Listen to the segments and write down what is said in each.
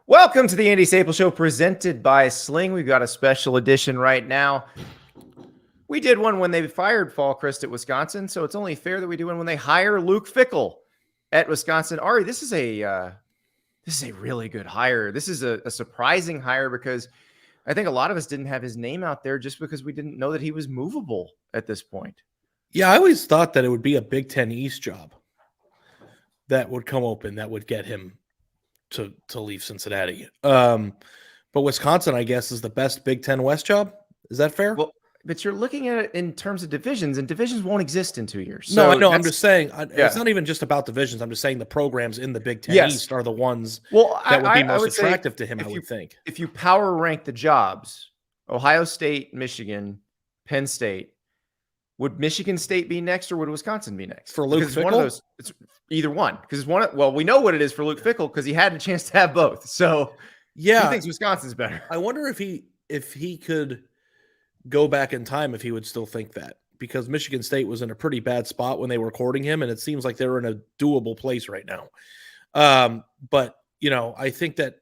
Welcome to the Andy Staples Show presented by Sling. We've got a special edition right now. We did one when they fired Fallcrest at Wisconsin, so it's only fair that we do one when they hire Luke Fickell at Wisconsin. Ari, this is a really good hire. This is a surprising hire because I think a lot of us didn't have his name out there just because we didn't know that he was movable at this point. Yeah, I always thought that it would be a Big Ten East job that would come open that would get him to leave Cincinnati. But Wisconsin, I guess, is the best Big Ten West job. Is that fair? Well, but you're looking at it in terms of divisions, and divisions won't exist in 2 years. No, I know. I'm just saying it's not even just about divisions. I'm just saying the programs in the Big Ten East are the ones that would be most attractive to him, I would think. If you power rank the jobs, Ohio State, Michigan, Penn State, would Michigan State be next or would Wisconsin be next? For Luke Fickell? One of those, it's either one. Because we know what it is for Luke Fickell because he had a chance to have both. So yeah, he thinks Wisconsin's better. I wonder if he could go back in time, if he would still think that, because Michigan State was in a pretty bad spot when they were courting him, and it seems like they're in a doable place right now. But I think that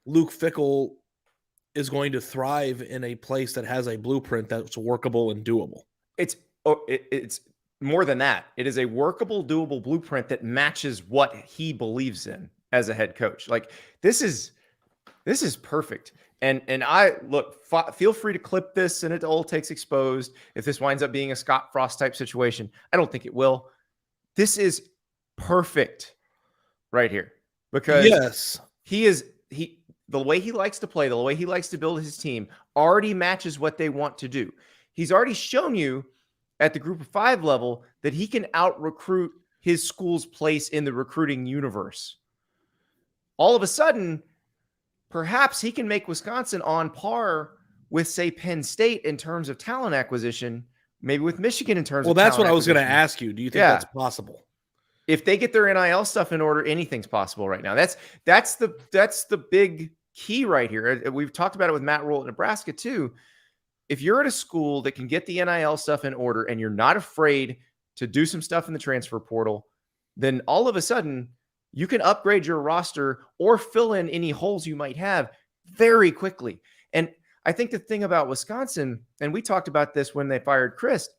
Luke Fickell is going to thrive in a place that has a blueprint that's workable and doable. It's more than that. It is a workable, doable blueprint that matches what he believes in as a head coach. Like this is perfect. And feel free to clip this and it all takes exposed. If this winds up being a Scott Frost type situation, I don't think it will. This is perfect right here because the way he likes to play, the way he likes to build his team already matches what they want to do. He's already shown you at the group of 5 level that he can out-recruit his school's place in the recruiting universe. All of a sudden, perhaps he can make Wisconsin on par with, say, Penn State in terms of talent acquisition, maybe with Michigan in terms of talent acquisition. Well, that's what I was going to ask you. Do you think that's possible? If they get their NIL stuff in order, anything's possible right now. That's the big key right here. We've talked about it with Matt Rule at Nebraska too. If you're at a school that can get the NIL stuff in order and you're not afraid to do some stuff in the transfer portal, then all of a sudden you can upgrade your roster or fill in any holes you might have very quickly. And I think the thing about Wisconsin, and we talked about this when they fired Chris,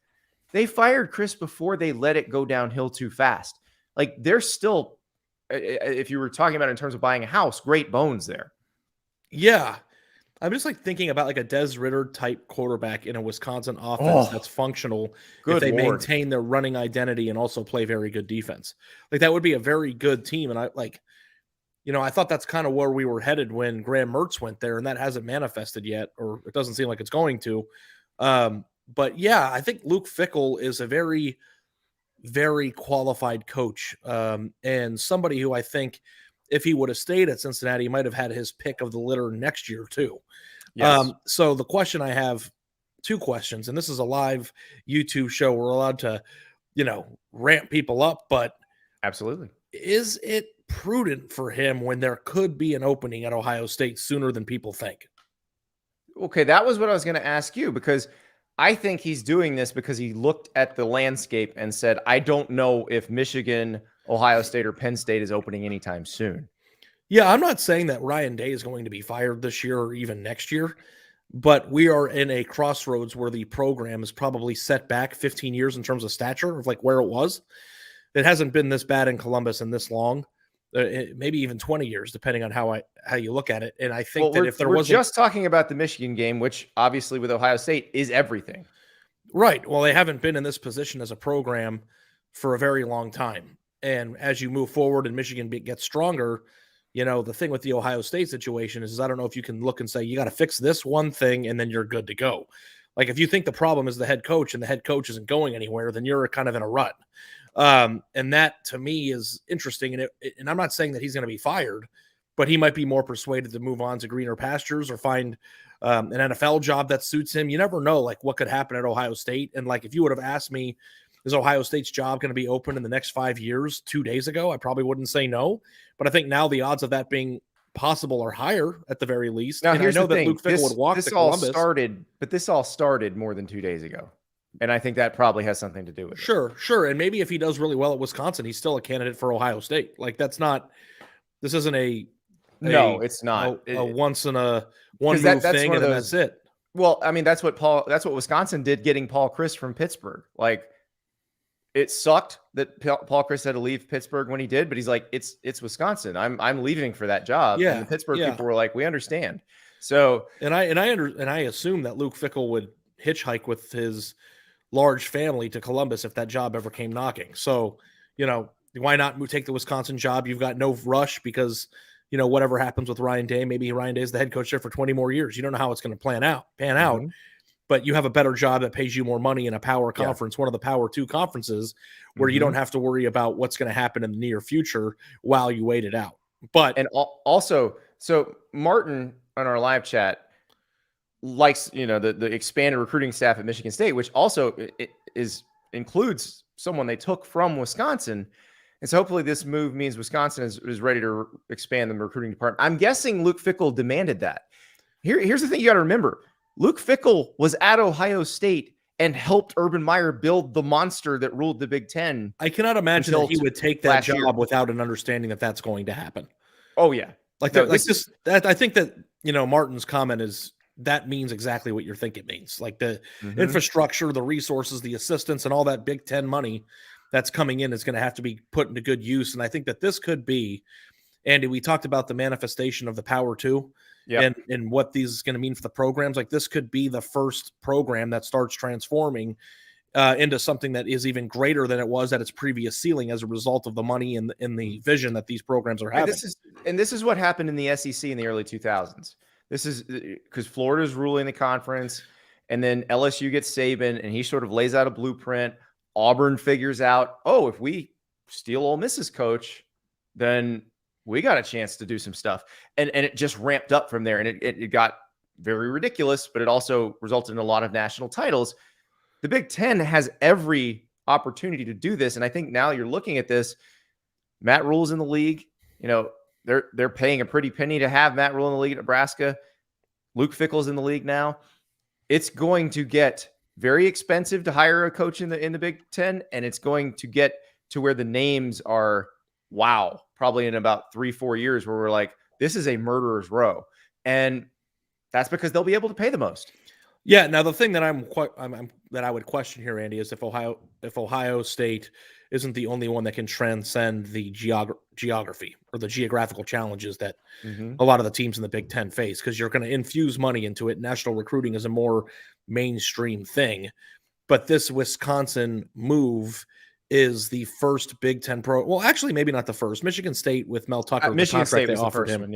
they fired Chris before they let it go downhill too fast. Like they're still, if you were talking about in terms of buying a house, great bones there. Yeah. I'm just thinking about a Des Ridder type quarterback in a Wisconsin offense that's functional if they maintain their running identity and also play very good defense. That would be a very good team. And I thought that's kind of where we were headed when Graham Mertz went there, and that hasn't manifested yet, or it doesn't seem like it's going to. But yeah, I think Luke Fickell is a very, very qualified coach, and somebody who I think, if he would have stayed at Cincinnati, he might have had his pick of the litter next year too. Yes. So the question I have, 2 questions, and this is a live YouTube show. We're allowed to, ramp people up, but absolutely. Is it prudent for him when there could be an opening at Ohio State sooner than people think? Okay. That was what I was going to ask you, because I think he's doing this because he looked at the landscape and said, I don't know if Michigan, Ohio State, or Penn State is opening anytime soon. Yeah, I'm not saying that Ryan Day is going to be fired this year or even next year, but we are in a crossroads where the program is probably set back 15 years in terms of stature of where it was. It hasn't been this bad in Columbus in this long, maybe even 20 years, depending on how you look at it. And I think that if there was just talking about the Michigan game, which obviously with Ohio State is everything. Right. Well, they haven't been in this position as a program for a very long time. And as you move forward and Michigan gets stronger, the thing with the Ohio State situation is I don't know if you can look and say, you got to fix this one thing and then you're good to go. If you think the problem is the head coach and the head coach isn't going anywhere, then you're kind of in a rut. And that to me is interesting. And I'm not saying that he's going to be fired, but he might be more persuaded to move on to greener pastures or find an NFL job that suits him. You never know what could happen at Ohio State. And if you would have asked me, is Ohio State's job going to be open in the next 5 years 2 days ago, I probably wouldn't say no. But I think now the odds of that being possible are higher at the very least. Now, and here's I know the thing. Luke Fickell would walk to Columbus. This all started more than 2 days ago. And I think that probably has something to do with it. Sure. And maybe if he does really well at Wisconsin, he's still a candidate for Ohio State. This isn't a No, it's not. a once in a one Because move that's thing, one and of then those. that's it. Well, I mean, that's what Wisconsin did getting Paul Chryst from Pittsburgh. Like, it sucked that Paul Chryst had to leave Pittsburgh when he did, but he's like, it's Wisconsin. I'm leaving for that job. And the Yeah, Pittsburgh yeah. people were like, we understand. So And I assume that Luke Fickell would hitchhike with his large family to Columbus if that job ever came knocking. So, why not take the Wisconsin job? You've got no rush because, whatever happens with Ryan Day, maybe Ryan Day is the head coach there for 20 more years. You don't know how it's going to pan out, mhm. but you have a better job that pays you more money in a power conference, one of the power 2 conferences, where you don't have to worry about what's going to happen in the near future while you wait it out. But also, so Martin on our live chat likes, the expanded recruiting staff at Michigan State, which also includes someone they took from Wisconsin. And so hopefully this move means Wisconsin is ready to expand the recruiting department. I'm guessing Luke Fickell demanded that. Here's the thing you got to remember. Luke Fickell was at Ohio State and helped Urban Meyer build the monster that ruled the Big Ten. I cannot imagine that he would take that job without an understanding that that's going to happen. Oh, yeah. I think that, Martin's comment that means exactly what you think it means. Like the infrastructure, the resources, the assistance, and all that Big Ten money that's coming in is going to have to be put into good use. And I think that this could be, Andy, we talked about the manifestation of the Power 2 and what these is going to mean for the programs. Like this could be the first program that starts transforming into something that is even greater than it was at its previous ceiling as a result of the money and the vision that these programs are having. This is what happened in the SEC in the early 2000s. This is because Florida's ruling the conference, and then LSU gets Saban, and he sort of lays out a blueprint. Auburn figures out, if we steal Ole Miss's coach, then we got a chance to do some stuff. And it just ramped up from there, and it got very ridiculous, but it also resulted in a lot of national titles. The Big Ten has every opportunity to do this, and I think now you're looking at this. Matt Rule's in the league. They're paying a pretty penny to have Matt Rule in the league at Nebraska. Luke Fickell's in the league now. It's going to get very expensive to hire a coach in the Big Ten, and it's going to get to where the names are, probably in about 3-4 years where we're like, this is a murderer's row. And that's because they'll be able to pay the most. Yeah. Now the thing that that I would question here, Andy, is if Ohio State isn't the only one that can transcend the geography or the geographical challenges that a lot of the teams in the Big Ten face, because you're going to infuse money into it. National recruiting is a more mainstream thing, but this Wisconsin move is the first Big Ten well, actually, maybe not the first. Michigan State with Mel Tucker, Michigan State they offered him,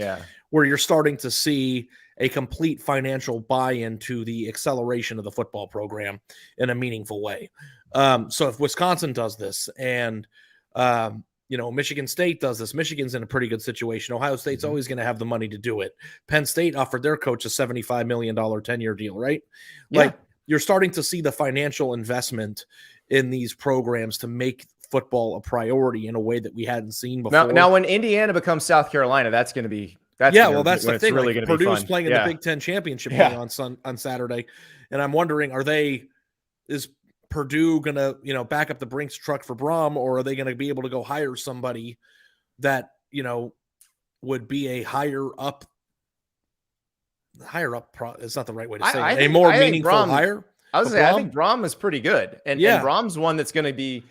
where you're starting to see a complete financial buy-in to the acceleration of the football program in a meaningful way. So if Wisconsin does this and, Michigan State does this, Michigan's in a pretty good situation. Ohio State's always going to have the money to do it. Penn State offered their coach a $75 million 10-year deal, right? Yeah. Like you're starting to see the financial investment in these programs to make football a priority in a way that we hadn't seen before. Now when Indiana becomes South Carolina, that's going to be that's the thing. Really like, Purdue's playing in the Big Ten championship game on Saturday, and I'm wondering, is Purdue going to back up the Brinks truck for Brom, or are they going to be able to go hire somebody that would be a higher up? It's not the right way to say it. A more meaningful hire. I was saying, I think Brom is pretty good, and Brom's one that's going to be,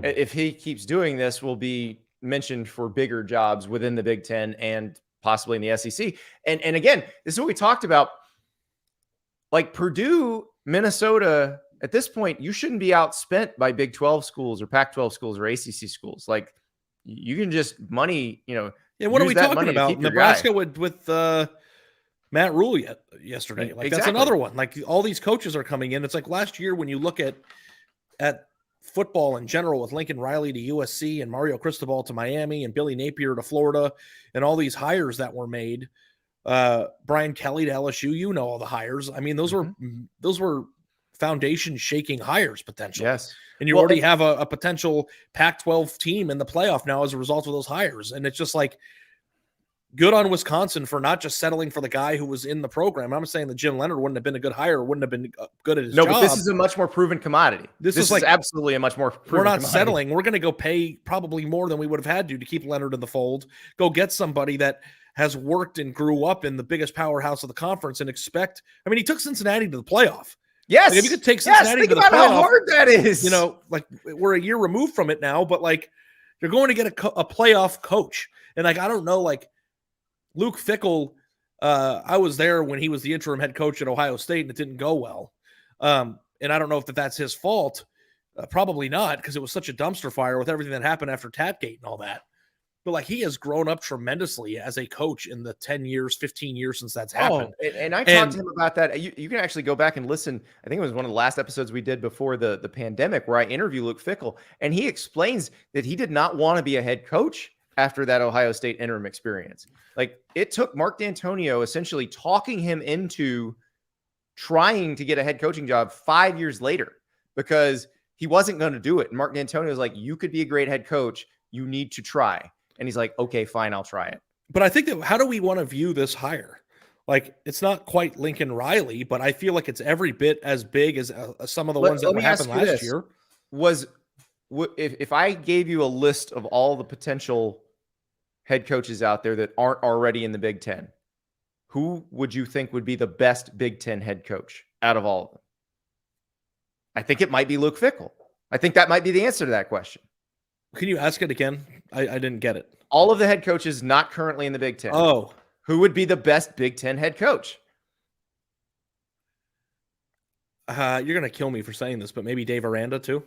if he keeps doing this, will be mentioned for bigger jobs within the Big Ten and possibly in the SEC. And again, this is what we talked about. Like Purdue, Minnesota, at this point, you shouldn't be outspent by Big 12 schools or Pac-12 schools or ACC schools. Like you can just money, Yeah, what are we talking about? Nebraska with Matt Rule yesterday. Like that's another one. Like all these coaches are coming in. It's like last year when you look at football in general with Lincoln Riley to USC and Mario Cristobal to Miami and Billy Napier to Florida and all these hires that were made. Brian Kelly to LSU, all the hires. I mean, those were foundation shaking hires potentially. Yes. And you already have a potential Pac-12 team in the playoff now as a result of those hires. And it's just like, good on Wisconsin for not just settling for the guy who was in the program. I'm saying that Jim Leonard wouldn't have been a good hire, wouldn't have been good at his job. But this is a much more proven commodity. This is like absolutely a much more proven we're not commodity. settling. We're going to go pay probably more than we would have had to keep Leonard in the fold. Go get somebody that has worked and grew up in the biggest powerhouse of the conference and expect. I mean, he took Cincinnati to the playoff. Yes. Like if you could take Cincinnati think to the about playoff, how hard that is. You know, like we're a year removed from it now, but like you're going to get a playoff coach. And like, I don't know, like Luke Fickell, I was there when he was the interim head coach at Ohio State and it didn't go well. And I don't know if that's his fault. Probably not, because it was such a dumpster fire with everything that happened after Tatgate and all that. But like he has grown up tremendously as a coach in the 10 years, 15 years since that's happened. And I talked to him about that. You can actually go back and listen. I think it was one of the last episodes we did before the pandemic where I interview Luke Fickell, and he explains that he did not want to be a head coach after that Ohio State interim experience. Like it took Mark D'Antonio essentially talking him into trying to get a head coaching job 5 years later because he wasn't going to do it. And Mark D'Antonio was like, you could be a great head coach. You need to try. And he's like, okay, fine, I'll try it. But I think that how do we want to view this hire? Like, it's not quite Lincoln Riley, but I feel like it's every bit as big as some of the ones that happened last year. If I gave you a list of all the potential head coaches out there that aren't already in the Big Ten, who would you think would be the best Big Ten head coach out of all of them? I think it might be Luke Fickell. I think that might be the answer to that question. Can you ask it again? I didn't get it. All of the head coaches not currently in the Big Ten. Oh. Who would be the best Big Ten head coach? You're going to kill me for saying this, but maybe Dave Aranda too?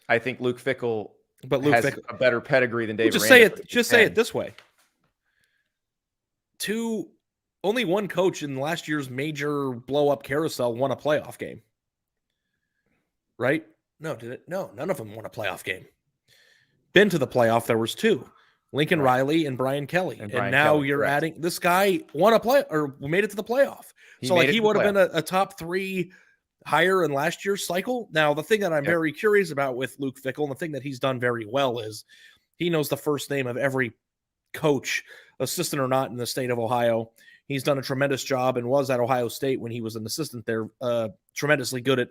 I think Luke Fickell has a better pedigree than Dave Aranda. Say it this way. Only one coach in last year's major blow-up carousel won a playoff game. Right? No, did it? No, none of them won a playoff game. Been to the playoff, there was two. Lincoln Riley and Brian Kelly. And now you're adding this guy won a play or made it to the playoff. He would have been a top 3 hire in last year's cycle. Now, the thing that I'm very curious about with Luke Fickell, and the thing that he's done very well is he knows the first name of every coach, assistant or not, in the state of Ohio. He's done a tremendous job and was at Ohio State when he was an assistant there, tremendously good at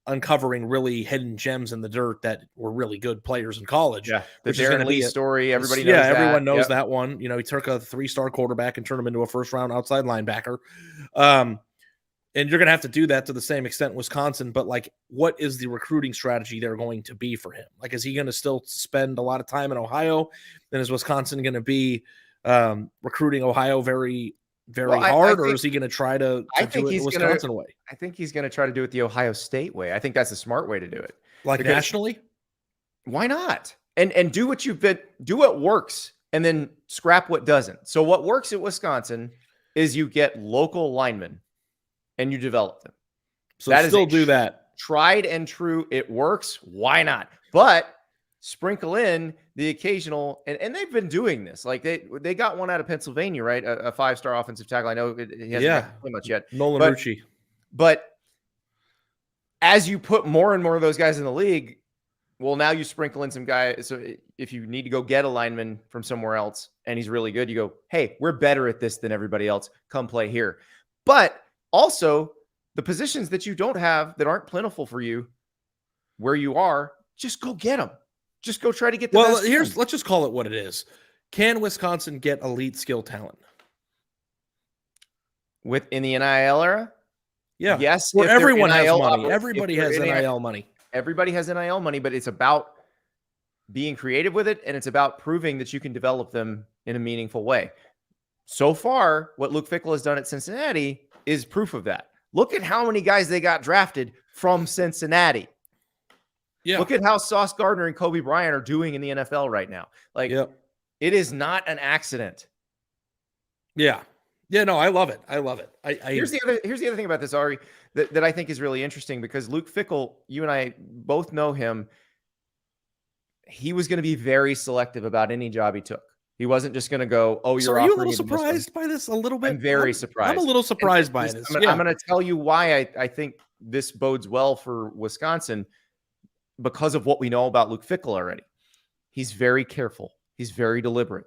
uncovering really hidden gems in the dirt that were really good players in college. Yeah, the Darren Lee story, everybody knows that. Everyone knows that one. You know, he took a 3-star quarterback and turned him into a first-round outside linebacker. And you're going to have to do that to the same extent in Wisconsin, but like, what is the recruiting strategy they're going to be for him? Like, is he going to still spend a lot of time in Ohio? And is Wisconsin going to be recruiting Ohio very hard, or is he going to try to do it the Wisconsin way? I think he's going to try to do it the Ohio State way. I think that's a smart way to do it. Like nationally? Why not? And do what works and then scrap what doesn't. So what works at Wisconsin is you get local linemen and you develop them. So do that. Tried and true. It works. Why not? But sprinkle in the occasional, and they've been doing this. Like they got one out of Pennsylvania, right? A 5-star offensive tackle. I know he hasn't played much yet. Nolan Rucci. But as you put more and more of those guys in the league, well, now you sprinkle in some guys. So if you need to go get a lineman from somewhere else and he's really good, you go, hey, we're better at this than everybody else. Come play here. But also the positions that you don't have that aren't plentiful for you where you are, just go get them. Just go try to get the best. Let's just call it what it is. Can Wisconsin get elite skill talent? In the NIL era? Yeah. Yes. Where everyone has money. Everybody has NIL money. Everybody has NIL money, but it's about being creative with it, and it's about proving that you can develop them in a meaningful way. So far, what Luke Fickell has done at Cincinnati is proof of that. Look at how many guys they got drafted from Cincinnati. Yeah. Look at how Sauce Gardner and Kobe Bryant are doing in the NFL right now. Like, It is not an accident. Yeah. Yeah, no, I love it. Here's the other thing about this, Ari, that I think is really interesting, because Luke Fickell, you and I both know him. He was going to be very selective about any job he took. He wasn't just going to go, oh, you're offering. Are you a little surprised by this? A little bit? I'm very surprised. I'm a little surprised by this. I'm going to tell you why I think this bodes well for Wisconsin, because of what we know about Luke Fickell already. He's very careful. He's very deliberate.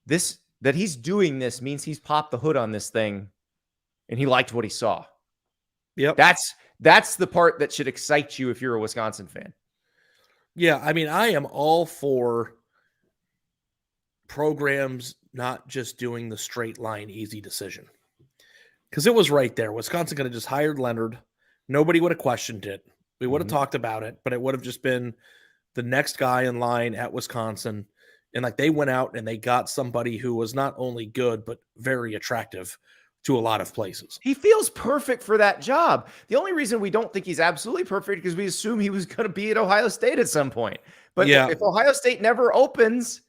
that he's doing this means he's popped the hood on this thing and he liked what he saw. Yep. That's the part that should excite you if you're a Wisconsin fan. Yeah, I mean, I am all for programs not just doing the straight line easy decision. Because it was right there. Wisconsin could have just hired Leonard. Nobody would have questioned it. We would have talked about it, but it would have just been the next guy in line at Wisconsin. And like they went out and they got somebody who was not only good, but very attractive to a lot of places. He feels perfect for that job. The only reason we don't think he's absolutely perfect because we assume he was going to be at Ohio State at some point. But Yeah. if Ohio State never opens,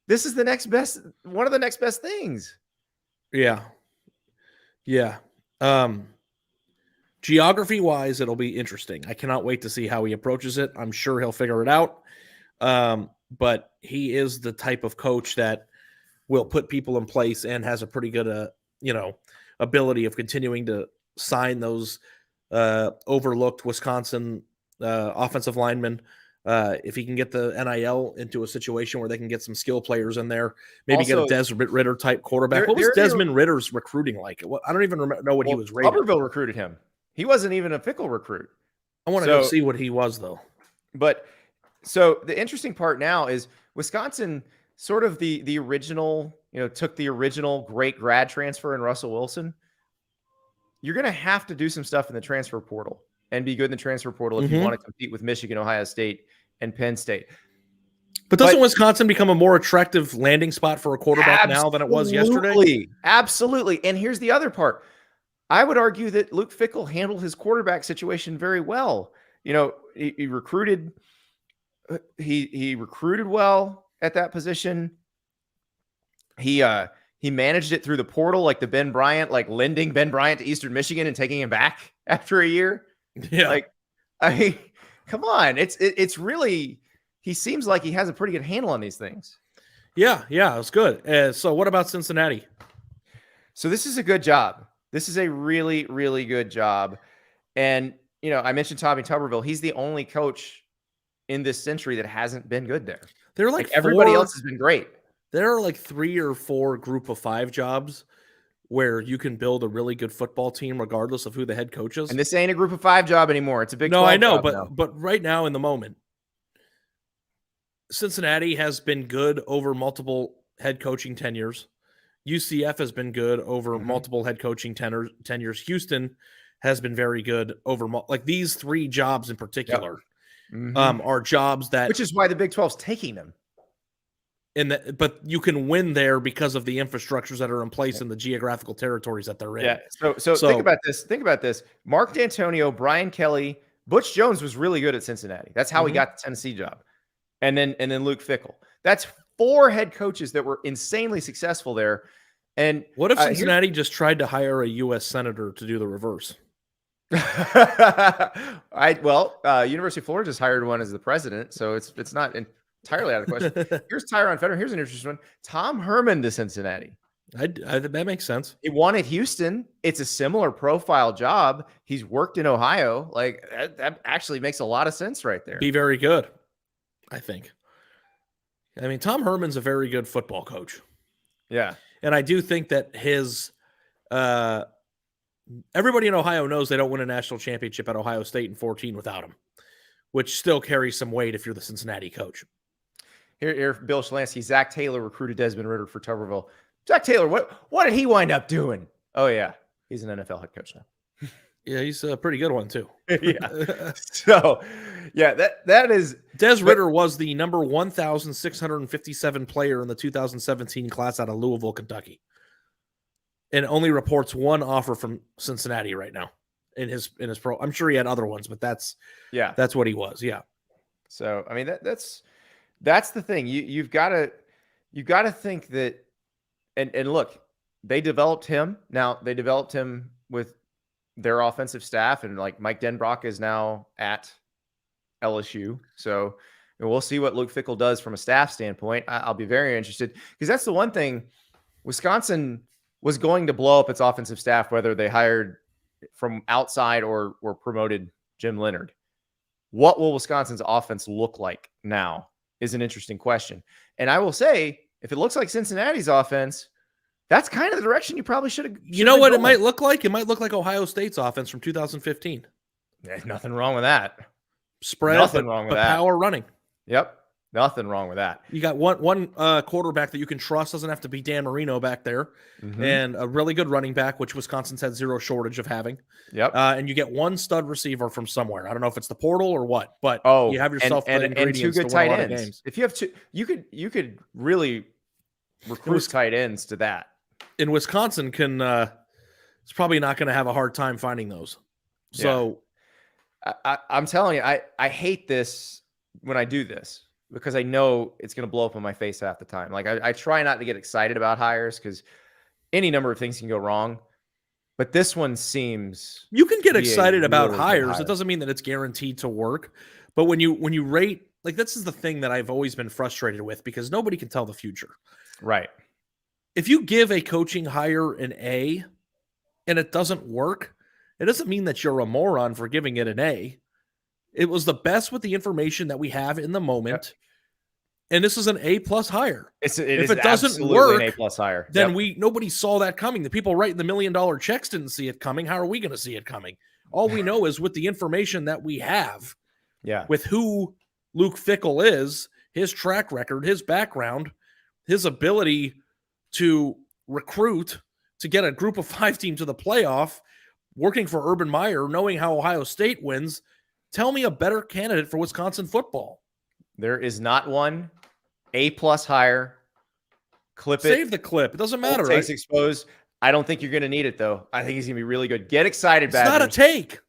this is one of the next best things. Yeah. Yeah. Geography wise, it'll be interesting. I cannot wait to see how he approaches it. I'm sure he'll figure it out. But he is the type of coach that will put people in place and has a pretty good, ability of continuing to sign those overlooked Wisconsin offensive linemen. If he can get the NIL into a situation where they can get some skill players in there, maybe Also, get a Desmond Ritter type quarterback. What was Desmond Ritter's recruiting like? I don't even know what he was rated. Tuberville recruited him. He wasn't even a Fickell recruit. I want to go see what he was, though. But so the interesting part now is Wisconsin sort of the original, took the original great grad transfer in Russell Wilson. You're going to have to do some stuff in the transfer portal and be good in the transfer portal if you want to compete with Michigan, Ohio State, and Penn State. But doesn't Wisconsin become a more attractive landing spot for a quarterback now than it was yesterday? Absolutely. And here's the other part. I would argue that Luke Fickell handled his quarterback situation very well. He recruited well at that position. He managed it through the portal, like the Ben Bryant, like lending Ben Bryant to Eastern Michigan and taking him back after a year. Yeah. Come on. It's really, he seems like he has a pretty good handle on these things. Yeah, it's good. So what about Cincinnati? So this is a good job. This is a really, really good job. And, I mentioned Tommy Tuberville. He's the only coach in this century that hasn't been good there. They're like everybody else has been great. There are like 3 or 4 group of 5 jobs where you can build a really good football team regardless of who the head coach is. And this ain't a group of 5 job anymore. It's a big 12 No, I know, job but right now in the moment, Cincinnati has been good over multiple head coaching tenures. UCF has been good over multiple head coaching tenures. Houston has been very good over like these 3 jobs in particular are jobs that, which is why the Big 12's taking them. But you can win there because of the infrastructures that are in place in the geographical territories that they're in. Yeah. So think about this. Think about this. Mark D'Antonio, Brian Kelly, Butch Jones was really good at Cincinnati. That's how he got the Tennessee job. And then Luke Fickell. That's 4 head coaches that were insanely successful there. And what if Cincinnati just tried to hire a U.S. senator to do the reverse? University of Florida just hired one as the president, so it's not entirely out of the question. Here's Tyron Federer. Here's an interesting one. Tom Herman to Cincinnati. That makes sense. He wanted Houston. It's a similar profile job. He's worked in Ohio. Like that actually makes a lot of sense right there. Be very good, I think. I mean, Tom Herman's a very good football coach. Yeah. And I do think that his everybody in Ohio knows they don't win a national championship at Ohio State in 2014 without him, which still carries some weight if you're the Cincinnati coach. Here, Bill Shalansky, Zach Taylor recruited Desmond Ritter for Tuberville. Zach Taylor, what did he wind up doing? Oh, yeah. He's an NFL head coach now. Yeah, he's a pretty good one, too. Yeah. So, yeah, that is... Des Ritter was the number 1,657 player in the 2017 class out of Louisville, Kentucky. And only reports 1 offer from Cincinnati right now in his pro. I'm sure he had other ones, but that's what he was. Yeah. So, I mean, that's the thing. You've got to think that, and look, they developed him. Now they developed him with their offensive staff, and like Mike Denbrock is now at LSU. So we'll see what Luke Fickell does from a staff standpoint. I'll be very interested because that's the one thing. Wisconsin was going to blow up its offensive staff, whether they hired from outside or promoted Jim Leonard. What will Wisconsin's offense look like now is an interesting question. And I will say if it looks like Cincinnati's offense, that's kind of the direction you probably should have. You know what it might look like? It might look like Ohio State's offense from 2015. There's nothing wrong with that. Spread, nothing wrong with that. Power running. Yep. Nothing wrong with that. You got one quarterback that you can trust, doesn't have to be Dan Marino back there, and a really good running back, which Wisconsin's had zero shortage of having. Yep. And you get one stud receiver from somewhere. I don't know if it's the portal or what, but you have yourself and two good tight ends. Games. If you have two, you could really recruit tight ends to that. In Wisconsin, it's probably not going to have a hard time finding those. So, I'm telling you, I hate this when I do this, because I know it's going to blow up in my face half the time. Like I try not to get excited about hires because any number of things can go wrong. But this one seems you can get excited about hires. It doesn't mean that it's guaranteed to work. But when you rate, like, this is the thing that I've always been frustrated with, because nobody can tell the future. Right. If you give a coaching hire an A and it doesn't work, it doesn't mean that you're a moron for giving it an A. It was the best with the information that we have in the moment. Yep. And this is an A+ hire. If it doesn't work, an A+ hire. Then nobody saw that coming. The people writing the $1 million checks didn't see it coming. How are we going to see it coming? All we know is with the information that we have, with who Luke Fickell is, his track record, his background, his ability to recruit, to get a group of 5 team to the playoff, working for Urban Meyer, knowing how Ohio State wins. Tell me a better candidate for Wisconsin football. There is not one. A+ hire. Clip it. Save the clip. It doesn't matter. Takes exposed. I don't think you're going to need it, though. I think he's going to be really good. Get excited, Badgers. It's not a take.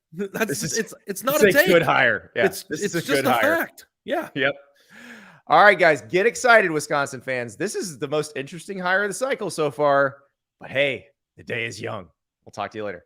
It's not a take. Good hire. Yeah, it's just a fact. Yeah. Yep. All right, guys, get excited, Wisconsin fans. This is the most interesting hire of the cycle so far. But hey, the day is young. We'll talk to you later.